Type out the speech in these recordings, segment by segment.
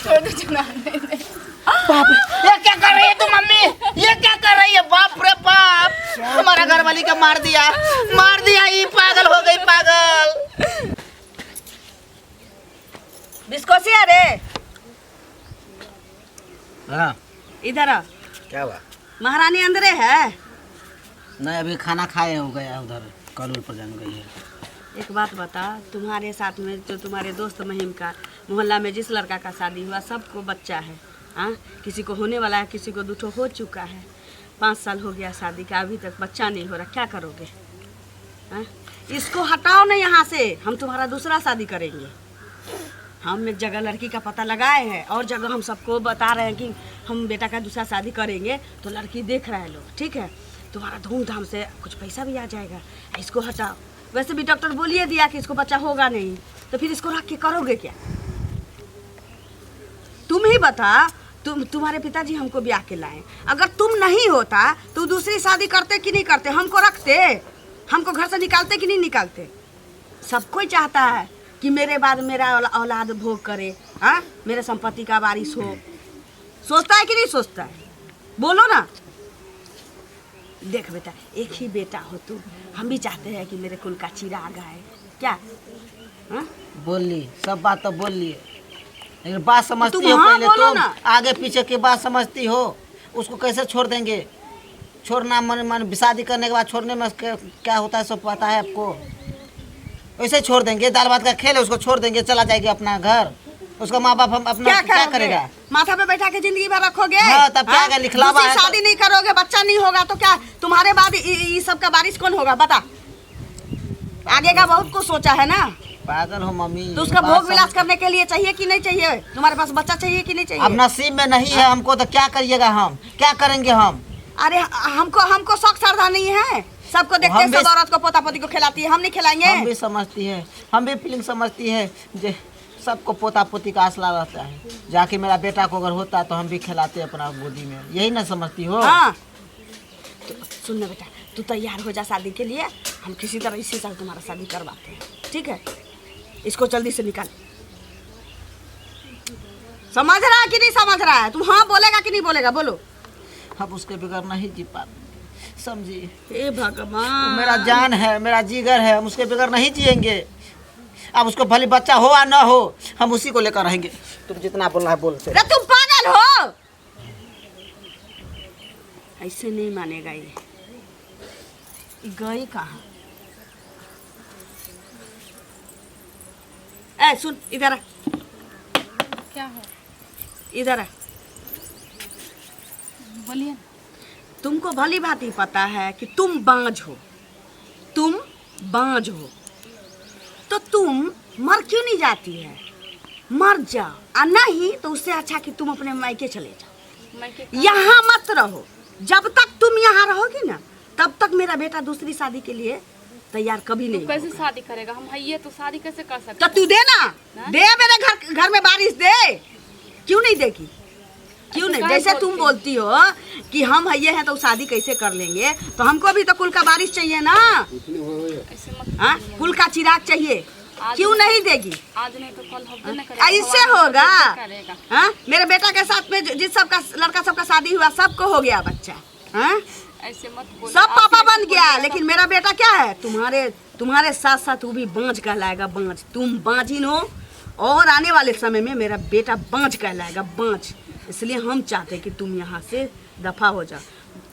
छोड़ दीजिए ना। नहीं। बाप रे, ये क्या कर रही है तू मम्मी? ये क्या कर रही है? बाप रे बाप, हमारा घर वाली का मार दिया। ये पागल हो गई, पागल। बिस्कोसिया रे, हाँ इधर आ। क्या हुआ? महारानी अंदरे है? नहीं, अभी खाना खाए हो गया, उधर कॉलेज पर जाने गई है। एक बात बता, तुम्हारे साथ में जो तुम्हारे दोस्त महिम का मोहल्ला में जिस लड़का का शादी हुआ सबको बच्चा है। हाँ, किसी को होने वाला है, किसी को दूठो हो चुका है। 5 साल हो गया शादी का, अभी तक बच्चा नहीं हो रहा, क्या करोगे? हाँ? इसको हटाओ ना यहाँ से, हम तुम्हारा दूसरा शादी करेंगे। हम एक जगह लड़की का पता लगाए हैं और जगह हम सबको बता रहे हैं कि हम बेटा का दूसरा शादी करेंगे, तो लड़की देख रहे हैं लोग, ठीक है? तुम्हारा धूमधाम से कुछ पैसा भी आ जाएगा। इसको हटाओ। वैसे भी डॉक्टर बोलिए दिया कि इसको बच्चा होगा नहीं, तो फिर इसको रख के करोगे क्या? तुम ही बता, तुम्हारे पिताजी हमको ब्याह के लाए, अगर तुम नहीं होता तो दूसरी शादी करते कि नहीं करते? हमको रखते, हमको घर से निकालते कि नहीं निकालते? सब कोई चाहता है कि मेरे बाद मेरा औलाद भोग करे, हाँ, मेरे संपत्ति का वारिस हो। सोचता है कि नहीं सोचता है? बोलो ना। देख बेटा, एक ही बेटा हो तू, हम भी चाहते हैं कि मेरे कुल का चिराग आए, क्या? हाँ? बोल ली, सब बात तो बोल लिए, लेकिन बात समझती हो हाँ पहले तुम। आगे पीछे की बात समझती हो। उसको कैसे छोड़ देंगे? छोड़ना मन शादी करने के बाद छोड़ने में क्या होता है सब पता है आपको। वैसे छोड़ देंगे, दाल भात का खेल है, उसको छोड़ देंगे, चला जाएगी अपना घर। उसका माँ बाप हम अपना क्या करेगा? माथा पे बैठा के जिंदगी भर रखोगे? हाँ, तब क्या लिखलावा है? शादी नहीं करोगे, बच्चा नहीं होगा तो क्या तुम्हारे बाद ये सब का बारिश कौन होगा? बता। आगे का बहुत कुछ सोचा है ना। पागल हो मम्मी। तो उसका भोग विलास करने के लिए चाहिए कि नहीं चाहिए? तुम्हारे पास बच्चा चाहिए कि नहीं चाहिए? अब नसीब में नहीं है हमको, तो क्या करिएगा? हम क्या करेंगे? हम अरे हमको शौक श्रद्धा नहीं है? सबको देखते हैं, सब औरत को पोता पोती को खिलाती है, हम नहीं खिलाएंगे? हम भी समझती है, हम भी फीलिंग समझती है, जे सबको पोता पोती का आसला रहता है। जाके मेरा बेटा को अगर होता तो हम भी खिलाते अपना गोदी में, यही ना समझती हो? हाँ। तो सुन ना बेटा, तू तैयार हो जा शादी के लिए, हम किसी तरह इसी साल तुम्हारा शादी करवाते हैं, ठीक है? इसको जल्दी से निकाल। समझ रहा है कि नहीं समझ रहा है? तुम हाँ बोलेगा कि नहीं बोलेगा? बोलो। हम उसके बगैर नहीं जी पाते, समझिए। हे भगवान, मेरा जान है, मेरा जिगर है, हम उसके बगैर नहीं जिएंगे। अब उसको भले बच्चा हो या ना हो, हम उसी को लेकर रहेंगे। तुम जितना बोलना है बोलते। अरे तुम पागल हो? ऐसे नहीं मानेगा ये। गई कहाँ? ए सुन, इधर आ। क्या हो? इधर आ। बोलिए। तुमको भली बात ही पता है कि तुम बांझ हो, तुम बांझ हो, तो तुम मर क्यों नहीं जाती है? मर जाओ, और नहीं तो उससे अच्छा कि तुम अपने मायके चले जाओ, यहाँ मत रहो। जब तक तुम यहाँ रहोगी ना, तब तक मेरा बेटा दूसरी शादी के लिए तैयार कभी नहीं। कैसे शादी करेगा? हम है तो शादी कैसे कर सकते? तो तू दे ना, दे मेरे घर में बारिश दे। क्यों नहीं देगी? क्यों नहीं? जैसे तुम बोलती हो कि हम ये हैं तो शादी कैसे कर लेंगे, तो हमको भी तो कुल का बारिश चाहिए ना। हाँ, कुल का चिराग चाहिए। क्यों नहीं देगी? आज नहीं तो कल होगा ना करेगा। ऐसे होगा? हाँ, मेरे बेटा के साथ में जिस सबका लड़का सबका शादी हुआ, सबको हो गया बच्चा। हाँ, ऐसे मत बोलो। सब पापा बन गया, लेकिन मेरा बेटा क्या है? तुम्हारे साथ साथ वो भी बांझ कहलाएगा, बांझ। तुम बांझिन हो, और आने वाले समय में मेरा बेटा बांझ कहलाएगा, बांझ। इसलिए हम चाहते हैं कि तुम यहाँ से दफा हो जाओ,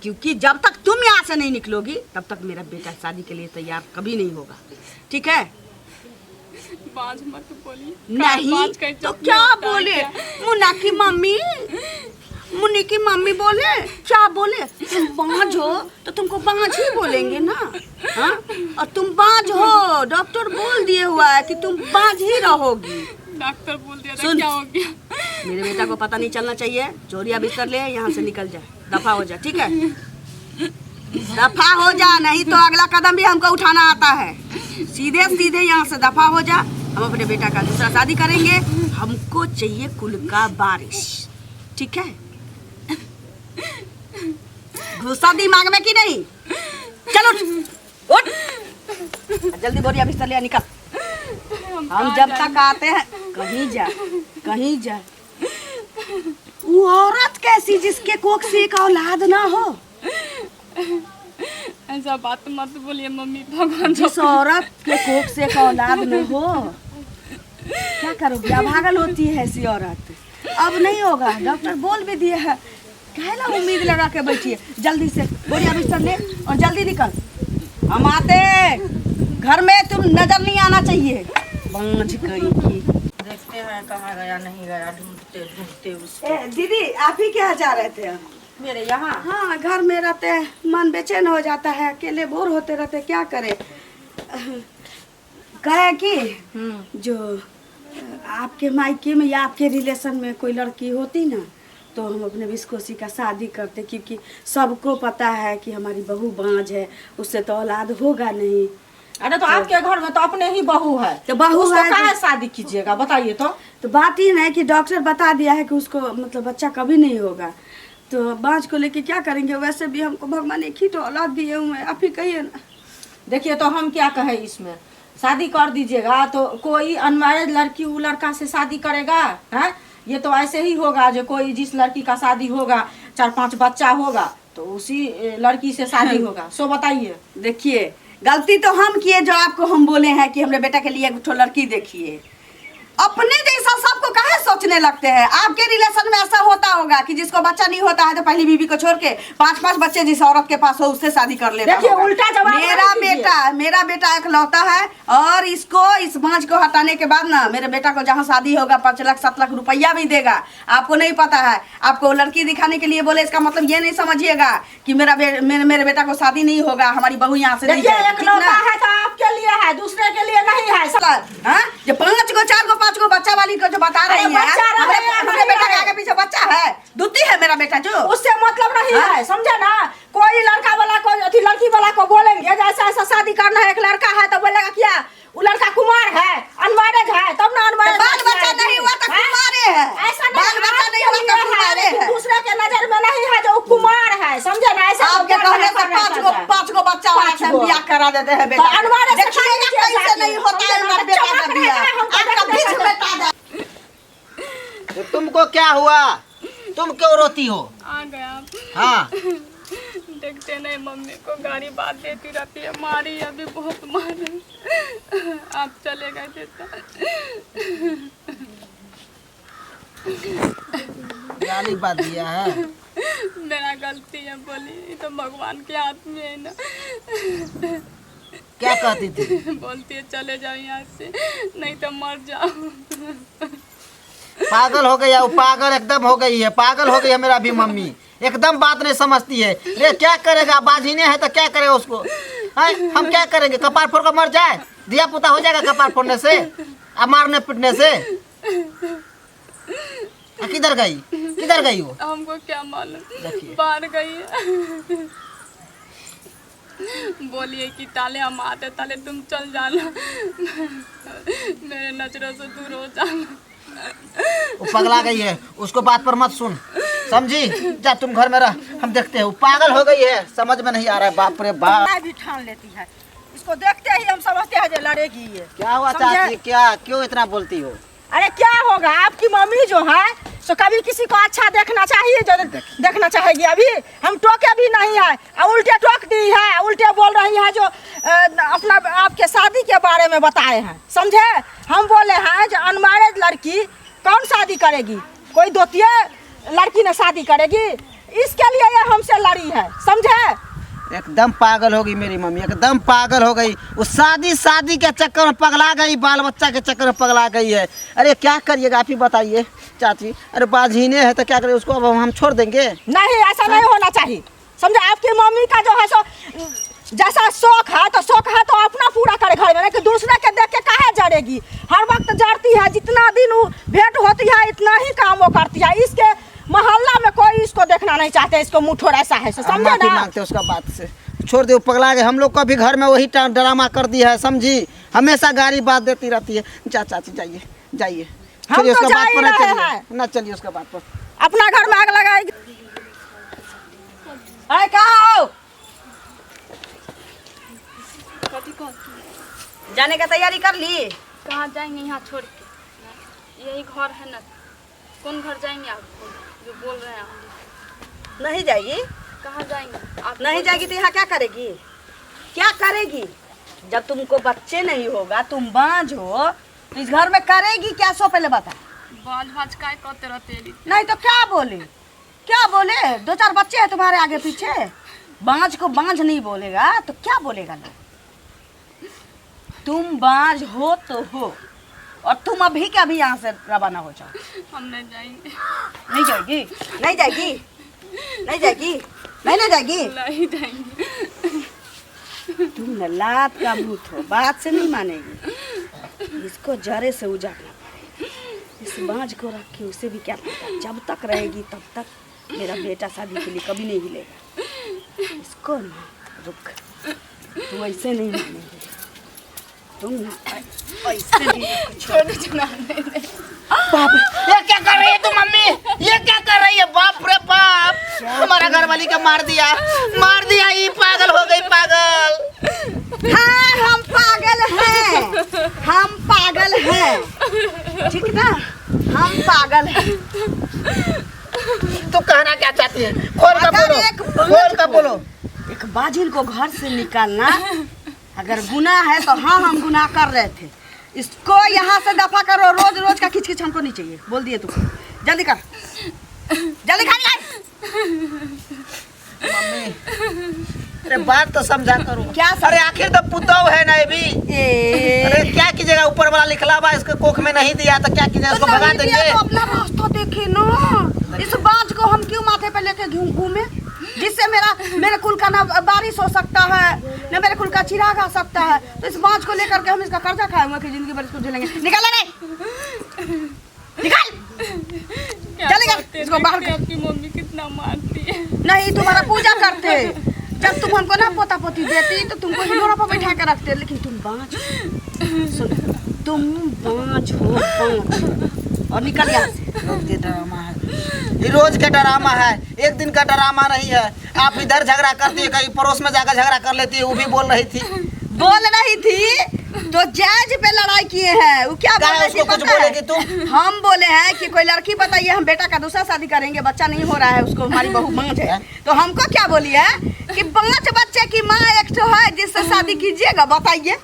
क्योंकि जब तक तुम यहाँ से नहीं निकलोगी तब तक मेरा बेटा शादी के लिए तैयार कभी नहीं होगा, ठीक है? बांझ मत बोलिए। नहीं तो क्या बोले? मुन्ना की मम्मी, मुन्नी की मम्मी बोले, क्या बोले? तुम बांझ हो तो तुमको बांझ ही बोलेंगे ना। हाँ, और तुम बांझ हो, डॉक्टर बोल दिए हुआ है कि तुम बांझ ही रहोगी। डॉक्टर बोल दिया था, क्या हो गया? मेरे बेटा को पता नहीं चलना चाहिए। चोरिया बिस्तर ले, यहाँ से निकल जा, दफा हो जा, ठीक है? दफा हो जा, नहीं तो अगला कदम भी हमको उठाना आता है। सीधे सीधे यहाँ से दफा हो जा। हम अपने बेटा का दूसरा शादी करेंगे। हमको चाहिए कुल का बारिश, ठीक है? घुसा दिमाग में कि नहीं? चलो उठ, जल्दी बोरिया बिस्तर ले, निकल। हम जब तक आते हैं, कहीं जा वो औरत कैसी जिसके कोख से एक औलाद ना हो? ऐसा बात मत बोलिए मम्मी, भगवान जिस औरत के कोख से एक औलाद न हो, क्या करोगी? अभागल होती है ऐसी औरत। अब नहीं होगा, डॉक्टर बोल भी दिए है। कहला उम्मीद लगा के बैठिए, जल्दी से बोरिया बिस्तर ले और जल्दी निकल। हम आते, घर में तुम नजर नहीं आना चाहिए। बांझ कहीं की। देखते हैं कहाँ गया नहीं गया, ढूंढते ढूंढते उसको। दीदी आप ही क्या जा रहे थे? मेरे यहाँ हाँ, घर में रहते मन बेचैन हो जाता है, अकेले बोर होते रहते, क्या करे। कहे कि जो आपके मायके में या आपके रिलेशन में कोई लड़की होती ना, तो हम अपने विस्कोसी का शादी करते, क्योंकि सबको पता है कि हमारी बहू बांझ है, उससे तो औलाद होगा नहीं। अरे तो आपके घर में तो अपने ही बहू है, तो बहू उसको है काहे शादी कीजिएगा बताइए तो बात ही नहीं कि डॉक्टर बता दिया है कि उसको मतलब बच्चा कभी नहीं होगा, तो बांझ को लेके क्या करेंगे। वैसे भी हमको भगवान एक ही तो औलाद दिए हुए हैं, आप ही कहिए ना। देखिए तो हम क्या कहे, इसमें शादी कर दीजिएगा तो कोई अनमैरिड लड़की वो लड़का से शादी करेगा है? ये तो ऐसे ही होगा जो कोई जिस लड़की का शादी होगा 4-5 बच्चा होगा तो उसी लड़की से शादी होगा। सो बताइए। देखिए गलती तो हम किए जो आपको हम बोले हैं कि हमरे बेटा के लिए एक लड़की देखिए। अपने जैसा सबको काहे सोचने लगते हैं? आपके रिलेशन में ऐसा होता होगा कि जिसको बच्चा नहीं होता है तो पहली बीवी को छोड़ के 5-5 बच्चे जिस औरत के पास हो उससे शादी कर लेता देखिए होगा। उल्टा जवाब मेरा बेटा इकलौता है और इसको इस बांझ को हटाने के बाद ना मेरे बेटा को जहाँ शादी होगा 5 लाख 7 लाख रुपया भी देगा। आपको नहीं पता है, आपको लड़की दिखाने के लिए बोले, इसका मतलब ये नहीं समझिएगा कि मेरे बेटा को शादी नहीं होगा, हमारी बहू यहाँ से नहीं जाएगी। इकलौता है तो आपके लिए है, दूसरे के लिए नहीं है। जो 5 गो 4 गो 5 गो बच्चा वाली को जो बता रही है, हमारे बेटा के आगे पीछे बच्चा है, दूती है मेरा बेटा, जो उससे मतलब नहीं है, समझे ना। कोई लड़का वाला को अथी लड़की वाला को बोलेंगे जैसा ऐसा शादी करना है, एक लड़का है तो बोलेगा क्या वो लड़का कुमार है, अनमैरिड है, तब ना अनमैरिड। बाल बच्चा नहीं हुआ तो कुमारे है, ऐसा बाल बच्चा नहीं हुआ तो कुमारे है। दूसरे के नजर में नहीं है जो कुमार है, समझे ना। ऐसा आपके कहने से 5 गो बच्चा वाला से ब्याह करा देते हैं बेटा। अनमैरिड कैसे नहीं होता है मेरा बेटा का ब्याह, आपका बीच बेटा है। तो तुमको क्या हुआ? तुम क्यों रोती हो? आ गया। हाँ, देखते नहीं मम्मी को गाड़ी बात देती रहती है, मारी अभी बहुत मारी। आप चले गए थे तो गाली बात दिया है। मेरा गलती है बोली, ये तो भगवान के हाथ में है ना। क्या कहती थी? बोलती है चले जाओ यहाँ से, नहीं तो मर जाओ। पागल हो गई है वो, पागल एकदम हो गई है, पागल हो गई है मेरा भी मम्मी, एकदम बात नहीं समझती है। रे क्या करेगा, बाझिने है तो क्या करेगा उसको? हम क्या करेंगे? कपार फोड़ कर मर जाए? दिया पुता हो जाएगा कपार फोड़ने से, अब मारने पीटने से? किधर गई, किधर गई वो? हमको क्या मालूम, देखिए। बाहर गई है। बोलिए कि ताले हम आते, ताले तुम चल जाना, मेरे नजरों से दूर हो जाना। वो पगला गई है, उसको बात पर मत सुन, समझी? जा तुम घर में रह, हम देखते हैं। वो पागल हो गई है, समझ में नहीं आ रहा है। बाप रे बाप, भी ठान लेती है, इसको देखते ही हम समझते हैं जो लड़ेगी ये। क्या हुआ चाची? क्या क्यों इतना बोलती हो? अरे क्या होगा, आपकी मम्मी जो है सो कभी किसी को अच्छा देखना चाहिए जो देखना चाहेगी। अभी हम टोके भी नहीं है, उल्टे टोक दी है, उल्टे बोल रही है जो अपना आपके शादी के बारे में बताए हैं, समझे। हम बोले हैं जो अनमैरिड लड़की कौन शादी करेगी, कोई दोतिया लड़की ने शादी करेगी, इसके लिए ये हमसे लड़ी है, समझे। एकदम पागल हो गई मेरी मम्मी, एकदम पागल हो गई। वो शादी के चक्कर में पगला गई, बाल बच्चा के चक्कर में पगला गई है। अरे क्या करिएगा आप ही बताइए चाची? अरे बाझीने है तो क्या करें उसको, अब हम छोड़ देंगे? नहीं, ऐसा नहीं होना चाहिए, समझे। आपकी मम्मी का जो है सो जैसा शौक है तो अपना पूरा करे घर में, नहीं कि दूसरे के देख के काहे जड़ेगी। हर वक्त जड़ती है, जितना दिन वो भेंट होती है इतना ही काम वो करती है। इसके मोहल्ला में कोई इसको देखना नहीं चाहते, इसको मुठोर ऐसा है, समझे ना। मांगते उसका बात से छोड़ दे, पगला गए। हम लोग को भी घर में वही ड्रामा कर दिया है, समझी। हमेशा गाली बात देती रहती है। चाची जाइए जाइए, हम तो जा ही रहे हैं। ना चलिए उसका बात पर, अपना घर में आग लगाएगी। अरे कहाँ हो? जाने का तैयारी कर ली? कहाँ जाएंगे यहाँ छोड़ के, यही घर है ना। कौन घर जाएंगे आप जो बोल रहे हैं हम? नहीं जाएगी? कहाँ जाएंगे आप? नहीं जाएगी तो यहाँ क्या करेगी? क्या करेगी? जब तुमको बच्चे नहीं होगा, तुम बांझ हो, तो इस घर में करेगी क्या? सो पहले बता। बाज भाज काय करते रहते हैं? नहीं तो क्या बोले? क्या बोले? 2-4 बच्चे हैं तुम्हारे आगे पीछे। बांझ को बांझ नहीं बोलेगा तो क्या बोलेगा लोग? तुम बांझ हो तो हो, और तुम अभी के अभी यहाँ से रवाना हो जाओ। हम नहीं जाएंगे। नहीं जाएगी? नहीं जाएगी? नहीं जाएगी? नहीं जाएगी? नहीं जाएंगे। तुम न लात का भूत हो, बात से नहीं मानेगी। इसको जड़े से उजाड़ना पड़ेगा। इस बांझ को रख के उसे भी क्या पता, जब तक रहेगी तब तक मेरा बेटा शादी के लिए कभी नहीं हिलेगा। इसको ना रुक, तू ऐसे नहीं मानेगी। तुम ना ऐसे नहीं छोड़। बाप रे, ये क्या कर रही है तू मम्मी? ये क्या कर रही है? बाप रे बाप, हमारा घर वाली का मार दिया ये पागल हो गई, पागल। हाँ, हम पागल हैं, हम पागल हैं, ठीक ना? हम पागल हैं। तू कहना क्या चाहती है? खोल कर बोलो। एक बाजिल को घर से निकालना अगर गुनाह है तो हाँ, हम गुनाह कर रहे थे। इसको यहाँ से दफा करो। रोज रोज का खिचखिच हमको नहीं चाहिए। बोल दिए तू, जल्दी कर, जल्दी खा ले। मम्मी अरे बात तो समझा करो। क्या अरे आखिर तो पुतौ है ना ये भी। अरे क्या कीजिएगा, ऊपर वाला लिखला हुआ इसको कोख में नहीं दिया तो क्या कीजिएगा, इसको भगा देंगे। तो अपना रास्ता देखे ना। इस बाज को हम क्यों माथे पे लेके घूमे, जिससे मेरे कुल का ना बारिश हो सकता है, ना मेरे कुल का चिराग आ सकता है। तो इस बाज को लेकर के हम इसका कर्जा खाए हुए कि जिंदगी भर इसको झेलेंगे। निकाल नहीं, निकाल, जल्दी कर इसको बाहर कर। आपकी मम्मी कितना मारती है। नहीं, तुम्हारा पूजा करते। जब तुम हमको ना पोता पोती देती तो तुमको हिलोरा पर बैठा के रखते, लेकिन तुम बाँझ हो। सुन, तुम बाँझ हो, बाँझ। और निकल यहाँ से। रोज के ड्रामा है, ये रोज का ड्रामा है, एक दिन का ड्रामा नहीं है। आप इधर झगड़ा करती है, कहीं पड़ोस में जाकर झगड़ा कर लेती है। वो भी बोल रही थी तो जज पे लड़ाई किए हैं। वो क्या बोल रही थी कुछ बोलेगी तू? हम बोले हैं कि कोई लड़की बताइए, हम बेटा का दूसरा शादी करेंगे, बच्चा नहीं हो रहा है, उसको हमारी बहू बाँझ है। तो हमको क्या बोली है कि 5 बच्चे की माँ एक तो है, जिससे शादी कीजिएगा, बताइए।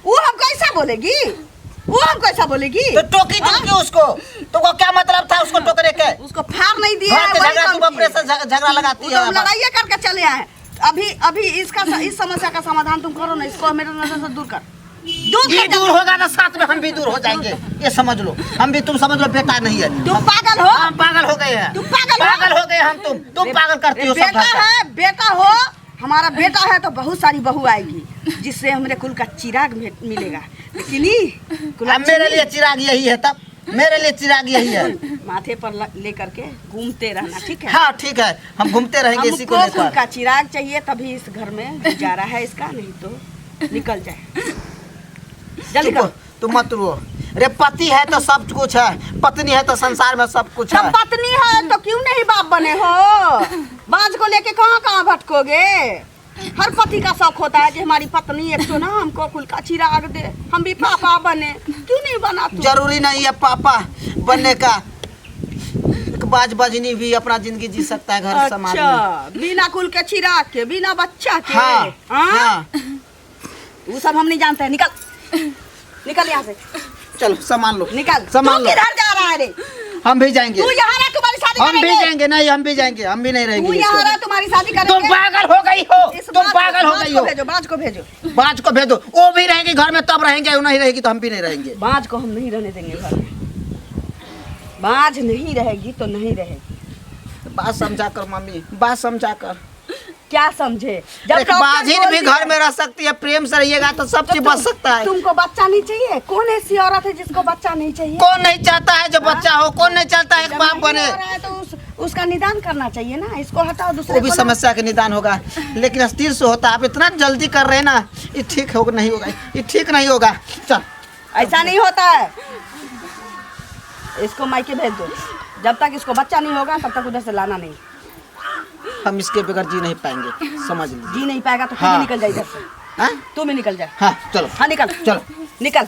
वो हमको ऐसा बोलेगी? वो हमको ऐसा बोलेगी? तो टोकी तुम क्यों उसको? तुमको क्या मतलब था उसको टोकने के? उसको फाड़ नहीं दिया है, झगड़ा लगाती है। लड़ाई करके चले आए। अभी इस समस्या का समाधान तुम करो ना, इसको मेरे नजर से दूर कर। दूर होगा ना, साथ में हम भी दूर हो जाएंगे, ये समझ लो। हम भी, तुम समझ लो, बेटा नहीं है। तुम पागल हो? हम पागल हो गए हैं। तुम पागल हो गए हम। तुम पागल करती हो। बेटा है, बेटा हो, हमारा बेटा है तो बहुत सारी बहू आएगी, जिससे हमारे कुल का चिराग मिलेगा। लेकिन मेरे लिए चिराग यही है, तब मेरे लिए चिराग यही है। माथे पर लेकर के घूमते रहना, ठीक है? हाँ ठीक है, हम घूमते रहेंगे इसी को हमको कुल लेकर। का चिराग चाहिए, तभी इस घर में गुजारा है इसका, नहीं तो निकल जाए। जल्दी करो। तुम मत रो। अरे पति है तो सब कुछ है, पत्नी है तो संसार में सब कुछ है। जब पत्नी है तो क्यों नहीं बाप बने हो? बाज को लेके कहाँ कहाँ भटकोगे? हर पति का शौक होता है कि हमारी पत्नी एक तो ना हमको कुल का चिराग दे, हम भी पापा बने। क्यों नहीं बना तू? जरूरी नहीं है पापा बनने का, एक बाज बजनी भी अपना जिंदगी जी सकता है घर समाज में। अच्छा, बिना कुल के चिराग के, बिना बच्चा के? हाँ, हाँ। वो सब हम नहीं जानते। निकल यहाँ से। चलो सामान लो, निकल। सामान तू लो। किधर जा रहा है रे? हम भी जाएंगे। तू यहाँ रह, तुम्हारी शादी हम भी करेंगे। जाएंगे। नहीं, हम भी जाएंगे, हम भी नहीं तू रहेंगे। यहाँ रह, तुम्हारी शादी करेंगे। तुम पागल हो गई हो, तुम पागल हो गई हो। भेजो, बाज को भेजो। बाज को भेजो, वो भी रहेंगे घर में, तब रहेंगे। वो नहीं रहेगी तो हम भी नहीं रहेंगे। बाज को हम नहीं रहने देंगे घर में। बाज नहीं रहेगी तो नहीं रहेगी। बात समझा कर मम्मी, बात समझा कर। क्या समझे? एक डॉक्टर बाजिन भी बोलती घर है, में रह सकती है, प्रेम से रहिएगा तो सब चीज बच सकता है। तुमको बच्चा नहीं चाहिए? कौन ऐसी औरत है जिसको बच्चा नहीं चाहिए? कौन नहीं चाहता है जो बच्चा हो? कौन नहीं चाहता है एक जब बाप नहीं बने? हो रहा है तो उसका निदान करना चाहिए ना। इसको हटाओ, दूसरे वो भी को समस्या का निदान होगा, लेकिन अस्थिर से होता है। आप इतना जल्दी कर रहे हैं ना, ये ठीक होगा नहीं होगा, ये ठीक नहीं होगा। चल, ऐसा नहीं होता है। इसको मायके भेज दो। जब तक इसको बच्चा नहीं होगा तब तक उधर से लाना नहीं। हम इसके बगैर जी नहीं पाएंगे, समझ लीजिए। जी नहीं पाएगा तो हाँ। निकल जाए इधर से। हाँ? तुम ही निकल जाए। हाँ चलो, हाँ निकल, चलो। निकल।